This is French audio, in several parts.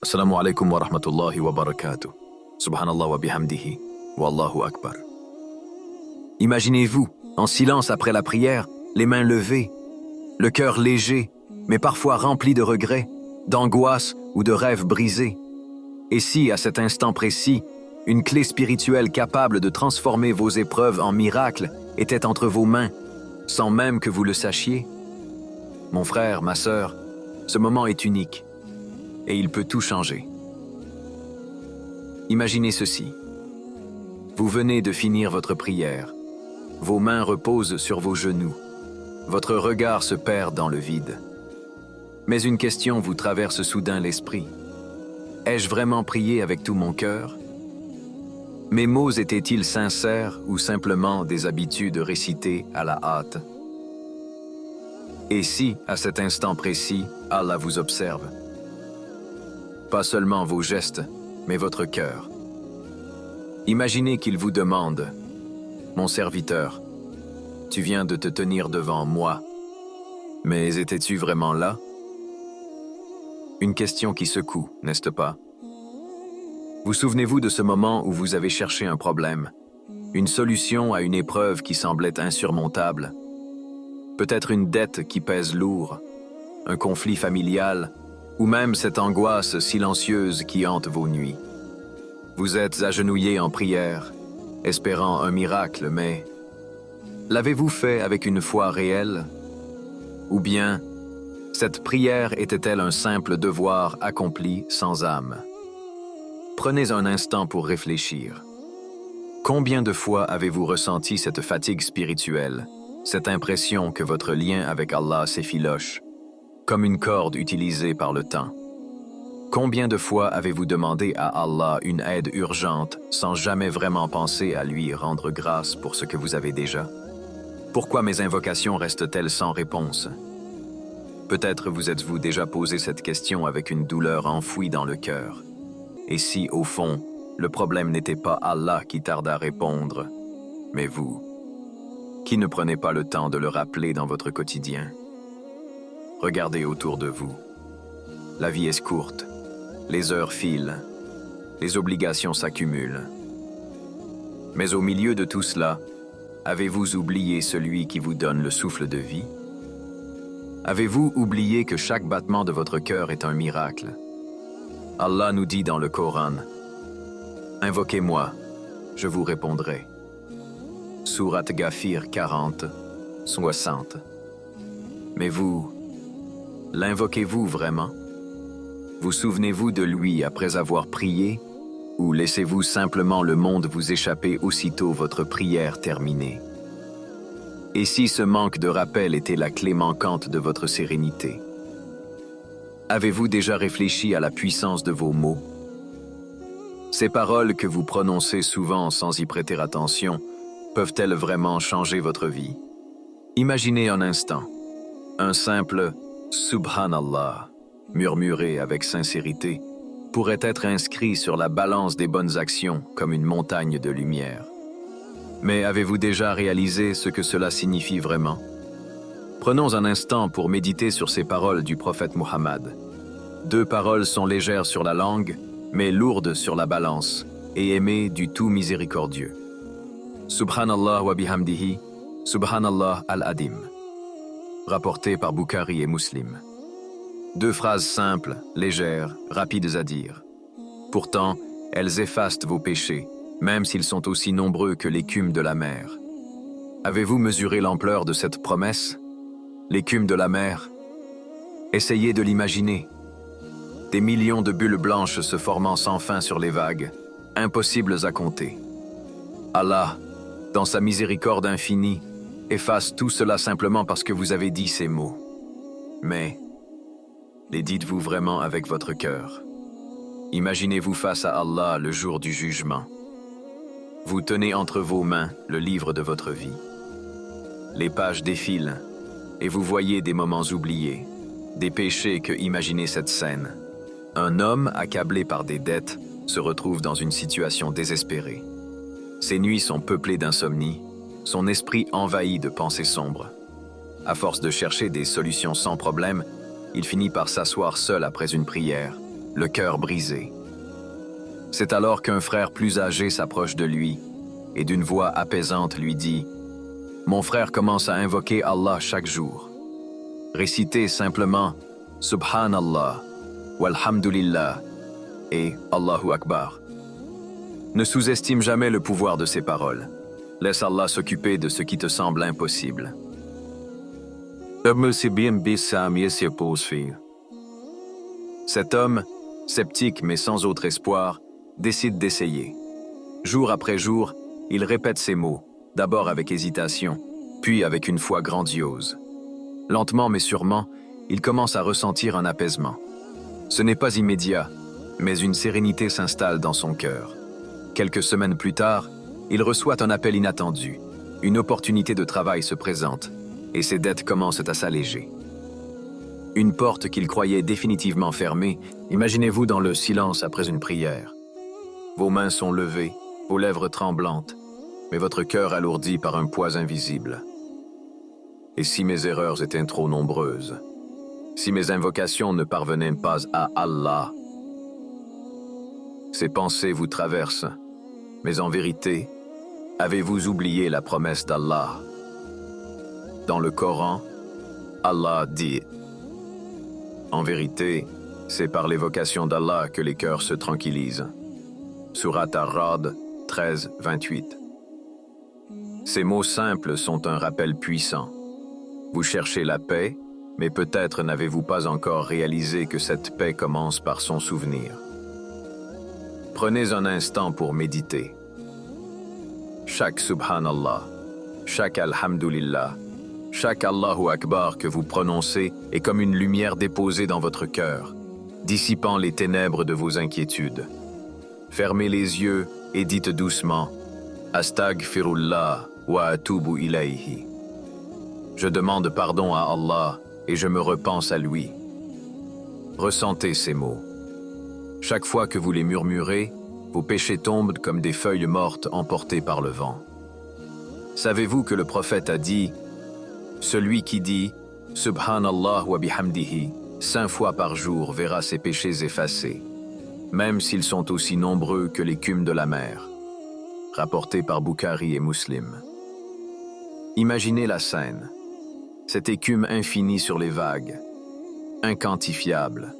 Assalamu alaikum wa rahmatullahi wa barakatuh. Subhanallah wa bihamdihi. Wallahu akbar. Imaginez-vous, en silence après la prière, les mains levées, le cœur léger, mais parfois rempli de regrets, d'angoisse ou de rêves brisés. Et si, à cet instant précis, une clé spirituelle capable de transformer vos épreuves en miracles était entre vos mains, sans même que vous le sachiez? Mon frère, ma sœur, ce moment est unique. Et il peut tout changer. Imaginez ceci. Vous venez de finir votre prière. Vos mains reposent sur vos genoux. Votre regard se perd dans le vide. Mais une question vous traverse soudain l'esprit. Ai-je vraiment prié avec tout mon cœur? Mes mots étaient-ils sincères ou simplement des habitudes récitées à la hâte? Et si, à cet instant précis, Allah vous observe? Pas seulement vos gestes, mais votre cœur. Imaginez qu'il vous demande « Mon serviteur, tu viens de te tenir devant moi, mais étais-tu vraiment là ?» Une question qui secoue, n'est-ce pas? Vous souvenez-vous de ce moment où vous avez cherché un problème, une solution à une épreuve qui semblait insurmontable? Peut-être une dette qui pèse lourd, un conflit familial, ou même cette angoisse silencieuse qui hante vos nuits. Vous êtes agenouillé en prière, espérant un miracle, mais l'avez-vous fait avec une foi réelle? Ou bien, cette prière était-elle un simple devoir accompli sans âme? Prenez un instant pour réfléchir. Combien de fois avez-vous ressenti cette fatigue spirituelle, cette impression que votre lien avec Allah s'effiloche, comme une corde utilisée par le temps? Combien de fois avez-vous demandé à Allah une aide urgente sans jamais vraiment penser à lui rendre grâce pour ce que vous avez déjà? Pourquoi mes invocations restent-elles sans réponse? Peut-être vous êtes-vous déjà posé cette question avec une douleur enfouie dans le cœur. Et si, au fond, le problème n'était pas Allah qui tarde à répondre, mais vous, qui ne prenez pas le temps de le rappeler dans votre quotidien? Regardez autour de vous. La vie est courte, les heures filent, les obligations s'accumulent. Mais au milieu de tout cela, avez-vous oublié celui qui vous donne le souffle de vie? Avez-vous oublié que chaque battement de votre cœur est un miracle? Allah nous dit dans le Coran, « Invoquez-moi, je vous répondrai. » Surat Ghafir 40, 60. Mais vous, l'invoquez-vous vraiment? Vous souvenez-vous de lui après avoir prié? Ou laissez-vous simplement le monde vous échapper aussitôt votre prière terminée? Et si ce manque de rappel était la clé manquante de votre sérénité? Avez-vous déjà réfléchi à la puissance de vos mots? Ces paroles que vous prononcez souvent sans y prêter attention, peuvent-elles vraiment changer votre vie? Imaginez un instant, un simple « Subhanallah » murmuré avec sincérité, pourrait être inscrit sur la balance des bonnes actions comme une montagne de lumière. Mais avez-vous déjà réalisé ce que cela signifie vraiment? Prenons un instant pour méditer sur ces paroles du prophète Muhammad. Deux paroles sont légères sur la langue, mais lourdes sur la balance, et aimées du tout miséricordieux. Subhanallah wa bihamdihi, Subhanallah al-Adim. Rapporté par Bukhari et Muslim. Deux phrases simples, légères, rapides à dire. Pourtant, elles effacent vos péchés, même s'ils sont aussi nombreux que l'écume de la mer. Avez-vous mesuré l'ampleur de cette promesse? L'écume de la mer? Essayez de l'imaginer. Des millions de bulles blanches se formant sans fin sur les vagues, impossibles à compter. Allah, dans sa miséricorde infinie, efface tout cela simplement parce que vous avez dit ces mots. Mais, les dites-vous vraiment avec votre cœur? Imaginez-vous face à Allah le jour du jugement. Vous tenez entre vos mains le livre de votre vie. Les pages défilent, et vous voyez des moments oubliés, des péchés que imaginez cette scène. Un homme accablé par des dettes se retrouve dans une situation désespérée. Ses nuits sont peuplées d'insomnie, son esprit envahi de pensées sombres. À force de chercher des solutions sans problème, il finit par s'asseoir seul après une prière, le cœur brisé. C'est alors qu'un frère plus âgé s'approche de lui et d'une voix apaisante lui dit « Mon frère commence à invoquer Allah chaque jour. Récitez simplement « Subhanallah, walhamdulillah » et « Allahu Akbar ». Ne sous-estime jamais le pouvoir de ces paroles. Laisse Allah s'occuper de ce qui te semble impossible. Cet homme, sceptique mais sans autre espoir, décide d'essayer. Jour après jour, il répète ces mots, d'abord avec hésitation, puis avec une foi grandiose. Lentement mais sûrement, il commence à ressentir un apaisement. Ce n'est pas immédiat, mais une sérénité s'installe dans son cœur. Quelques semaines plus tard, il reçoit un appel inattendu. Une opportunité de travail se présente, et ses dettes commencent à s'alléger. Une porte qu'il croyait définitivement fermée, imaginez-vous dans le silence après une prière. Vos mains sont levées, vos lèvres tremblantes, mais votre cœur alourdi par un poids invisible. Et si mes erreurs étaient trop nombreuses, si mes invocations ne parvenaient pas à Allah, ces pensées vous traversent, mais en vérité, avez-vous oublié la promesse d'Allah? Dans le Coran, Allah dit « En vérité, c'est par l'évocation d'Allah que les cœurs se tranquillisent. » Surat Ar-Ra'd 13, 28. Ces mots simples sont un rappel puissant. Vous cherchez la paix, mais peut-être n'avez-vous pas encore réalisé que cette paix commence par son souvenir. Prenez un instant pour méditer. Chaque Subhanallah, chaque Alhamdulillah, chaque Allahu Akbar que vous prononcez est comme une lumière déposée dans votre cœur, dissipant les ténèbres de vos inquiétudes. Fermez les yeux et dites doucement « Astaghfirullah wa atubu ilayhi ». Je demande pardon à Allah et je me repense à lui. Ressentez ces mots. Chaque fois que vous les murmurez, vos péchés tombent comme des feuilles mortes emportées par le vent. Savez-vous que le prophète a dit « Celui qui dit « Subhanallah wa bihamdihi » 5 fois par jour verra ses péchés effacés, même s'ils sont aussi nombreux que l'écume de la mer. » Rapporté par Bukhari et Muslim. Imaginez la scène. Cette écume infinie sur les vagues, inquantifiable,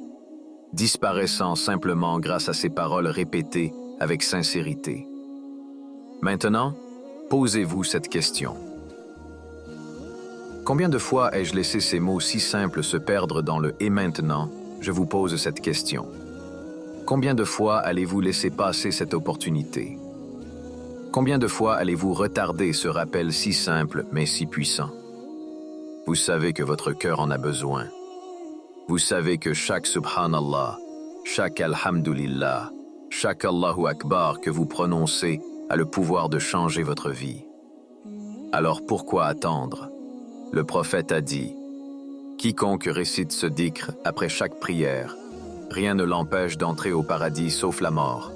disparaissant simplement grâce à ces paroles répétées avec sincérité. Maintenant, posez-vous cette question. Combien de fois ai-je laissé ces mots si simples se perdre dans le « et maintenant » je vous pose cette question. Combien de fois allez-vous laisser passer cette opportunité? Combien de fois allez-vous retarder ce rappel si simple mais si puissant? Vous savez que votre cœur en a besoin. Vous savez que chaque Subhanallah, chaque Alhamdulillah, chaque Allahu Akbar que vous prononcez a le pouvoir de changer votre vie. Alors pourquoi attendre? Le prophète a dit « Quiconque récite ce dhikr après chaque prière, rien ne l'empêche d'entrer au paradis sauf la mort. »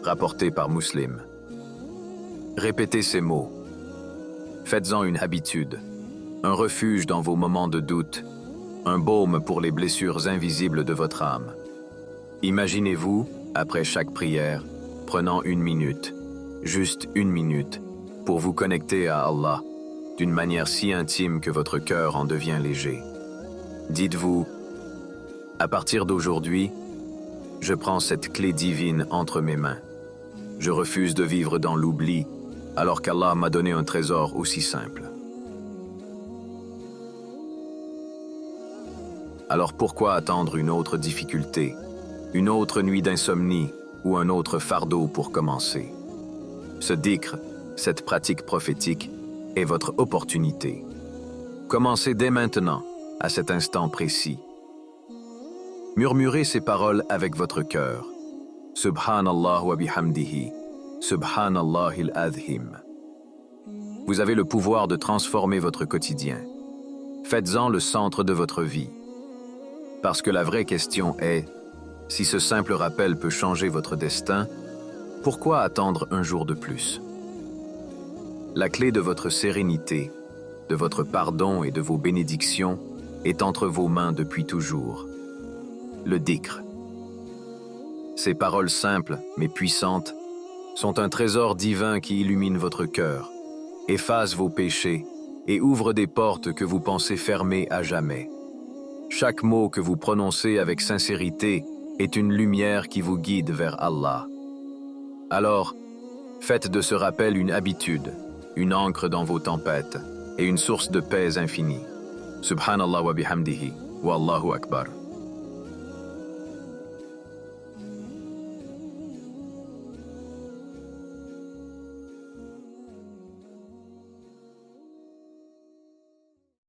Rapporté par Muslim. Répétez ces mots. Faites-en une habitude, un refuge dans vos moments de doute, un baume pour les blessures invisibles de votre âme. Imaginez-vous, après chaque prière, prenant 1 minute, juste 1 minute, pour vous connecter à Allah, d'une manière si intime que votre cœur en devient léger. Dites-vous, à partir d'aujourd'hui, je prends cette clé divine entre mes mains. Je refuse de vivre dans l'oubli, alors qu'Allah m'a donné un trésor aussi simple. Alors pourquoi attendre une autre difficulté, une autre nuit d'insomnie ou un autre fardeau pour commencer? Ce dhikr, cette pratique prophétique, est votre opportunité. Commencez dès maintenant, à cet instant précis. Murmurez ces paroles avec votre cœur. Subhanallah wa bihamdihi, Subhanallahil azim. Vous avez le pouvoir de transformer votre quotidien. Faites-en le centre de votre vie. Parce que la vraie question est, si ce simple rappel peut changer votre destin, pourquoi attendre un jour de plus? La clé de votre sérénité, de votre pardon et de vos bénédictions est entre vos mains depuis toujours. Le dhikr, Ces paroles simples, mais puissantes, sont un trésor divin qui illumine votre cœur, efface vos péchés et ouvre des portes que vous pensez fermées à jamais. Chaque mot que vous prononcez avec sincérité est une lumière qui vous guide vers Allah. Alors, faites de ce rappel une habitude, une ancre dans vos tempêtes et une source de paix infinie. Subhanallah wa bihamdihi, wa Allahu Akbar.